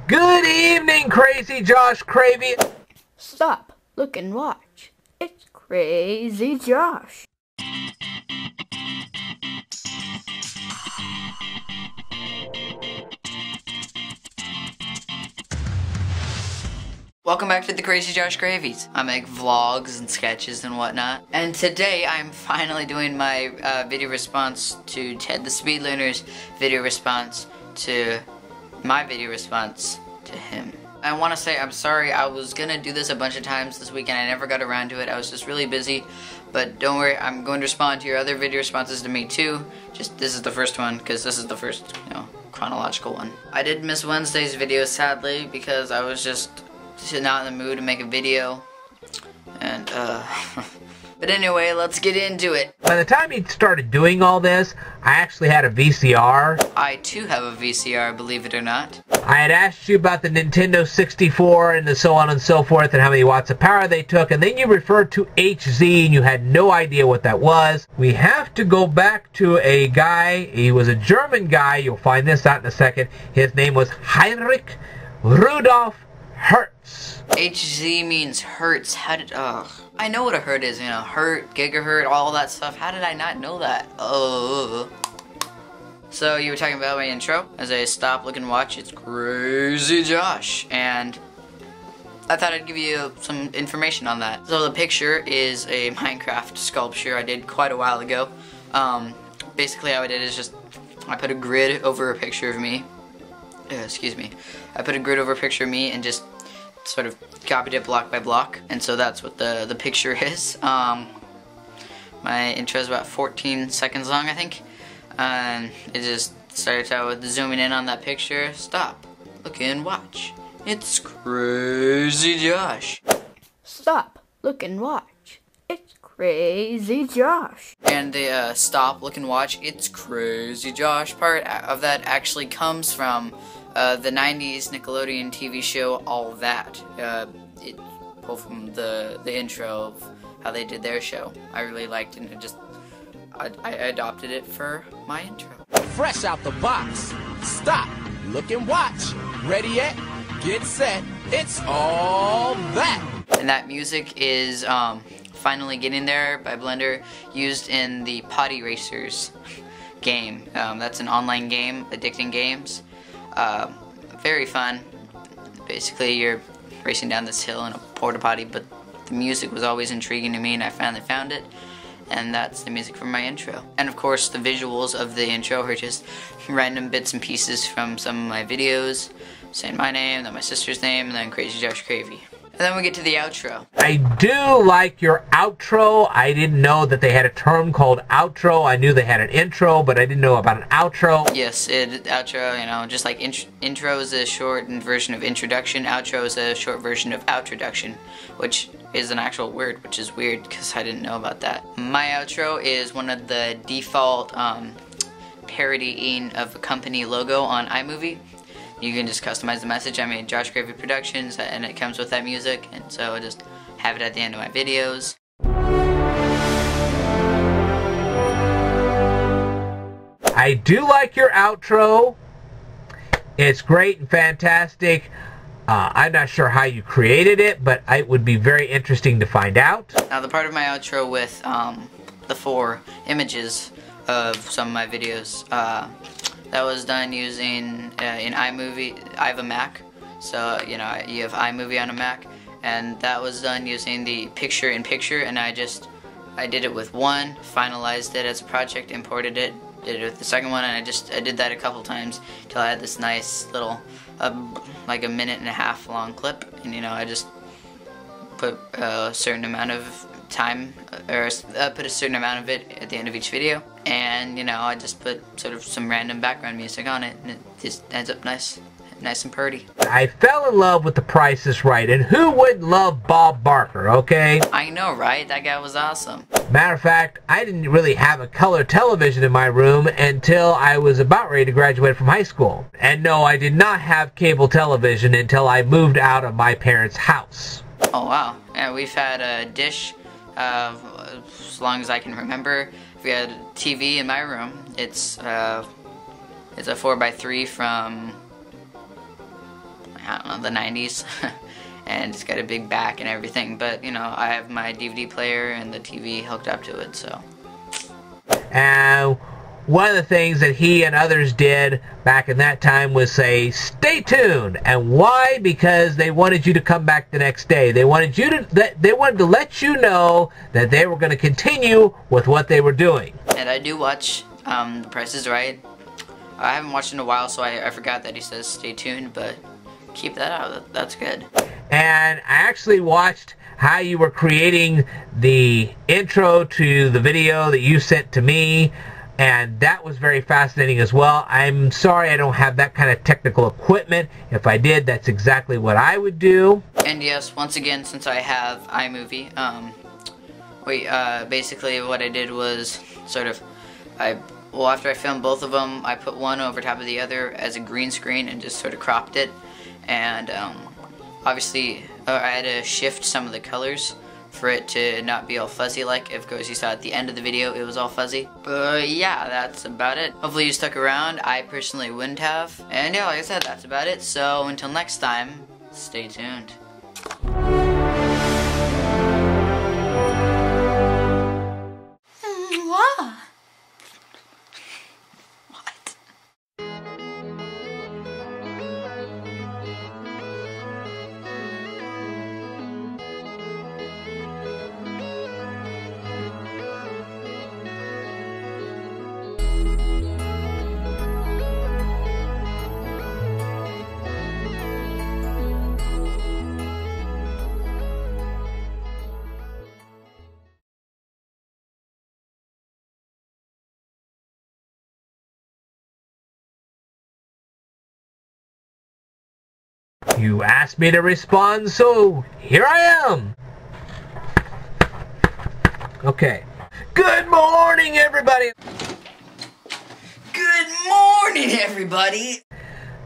Good evening, Crazy Josh Cravy. Stop, look and watch. It's Crazy Josh. Welcome back to the Crazy Josh Cravies. I make vlogs and sketches and whatnot. And today I'm finally doing my video response to Ted the Speedlearner's video response to my video response to him. I want to say I'm sorry, I was gonna do this a bunch of times this weekend. I never got around to it. I was just really busy. But don't worry, I'm going to respond to your other video responses to me too. Just this is the first one, because this is the first, chronological one. I did miss Wednesday's video, sadly, because I was just not in the mood to make a video. And, but anyway, let's get into it. By the time he started doing all this, I actually had a VCR. I too have a VCR, believe it or not. I had asked you about the Nintendo 64 and the so on and so forth and how many watts of power they took, and then you referred to HZ and you had no idea what that was. We have to go back to a guy. He was a German guy. You'll find this out in a second. His name was Heinrich Rudolf Hertz. HZ means hertz. How did, I know what a hertz is, hertz, gigahertz, all that stuff. How did I not know that? So you were talking about my intro. As I stop, look, and watch, it's Crazy Josh. And I thought I'd give you some information on that. So the picture is a Minecraft sculpture I did quite a while ago. Basically how I did is just, I put a grid over a picture of me. I put a grid over a picture of me and just sort of copied it block by block, and so that's what the picture is. My intro is about 14 seconds long, I think, and it just starts out with zooming in on that picture. Stop, look and watch. It's Crazy Josh. Stop, look and watch. It's Crazy Josh. And the stop, look and watch, it's Crazy Josh part of that actually comes from the 90s Nickelodeon TV show All That. It pulled from the intro of how they did their show. I really liked it, and I adopted it for my intro. Fresh out the box. Stop, look and watch. Ready yet? Get set. It's All That. And that music is Finally Getting There by Blender, used in the Potty Racers game. That's an online game, Addicting Games. Very fun. Basically, you're racing down this hill in a porta potty, but the music was always intriguing to me, and I finally found it. And that's the music for my intro. And of course, the visuals of the intro are just random bits and pieces from some of my videos, saying my name, then my sister's name, and then Crazy Josh Cravy. And then we get to the outro. I do like your outro. I didn't know that they had a term called outro. I knew they had an intro, but I didn't know about an outro. Yes, outro, just like intro is a short version of introduction, outro is a short version of outroduction, which is an actual word, which is weird because I didn't know about that. My outro is one of the default parodying of a company logo on iMovie. You can just customize the message. I made Josh Cravy Productions, and it comes with that music, and so I just have it at the end of my videos. I do like your outro. It's great and fantastic. I'm not sure how you created it, but it would be very interesting to find out. Now the part of my outro with the 4 images of some of my videos, that was done using in iMovie. I have a Mac, so you have iMovie on a Mac, and that was done using the picture-in-picture, and I did it with one, finalized it as a project, imported it, did it with the second one, and I did that a couple times till I had this nice little like a 1.5-minute long clip, and I just put a certain amount of time, or put a certain amount of it at the end of each video, and I just put sort of some random background music on it, and it just ends up nice and pretty. I fell in love with The Price is Right, and who wouldn't love Bob Barker, okay? I know, right? That guy was awesome. Matter of fact, I didn't really have a color television in my room until I was about ready to graduate from high school. And no, I did not have cable television until I moved out of my parents' house. Oh wow. Yeah, we've had a dish as long as I can remember. We had a TV in my room. It's a 4x3 from my I don't know, the 90s. And it's got a big back and everything, but you know, I have my DVD player and the TV hooked up to it, so. And one of the things that he and others did back in that time was say, stay tuned. And why? Because they wanted you to come back the next day. They wanted to let you know that they were going to continue with what they were doing. And I do watch The Price is Right. I haven't watched in a while, so I forgot that he says stay tuned, but keep that out. That's good. And I actually watched how you were creating the intro to the video that you sent to me, and that was very fascinating as well. I'm sorry I don't have that kind of technical equipment. If I did, that's exactly what I would do. And yes, once again, since I have iMovie, basically what I did was sort of, after I filmed both of them, I put one over top of the other as a green screen and just sort of cropped it. And obviously, I had to shift some of the colors for it to not be all fuzzy like. Of course, you saw at the end of the video it was all fuzzy. But yeah, that's about it. Hopefully you stuck around. I personally wouldn't have. And yeah, like I said, that's about it. So until next time, stay tuned. You asked me to respond, so here I am. Okay. Good morning, everybody. Good morning, everybody.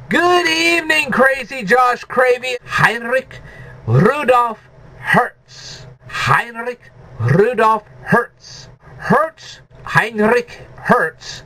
Good evening, CrazyJoshCravy. Heinrich Rudolf Hertz. Heinrich Rudolf Hertz. Hertz Heinrich Hertz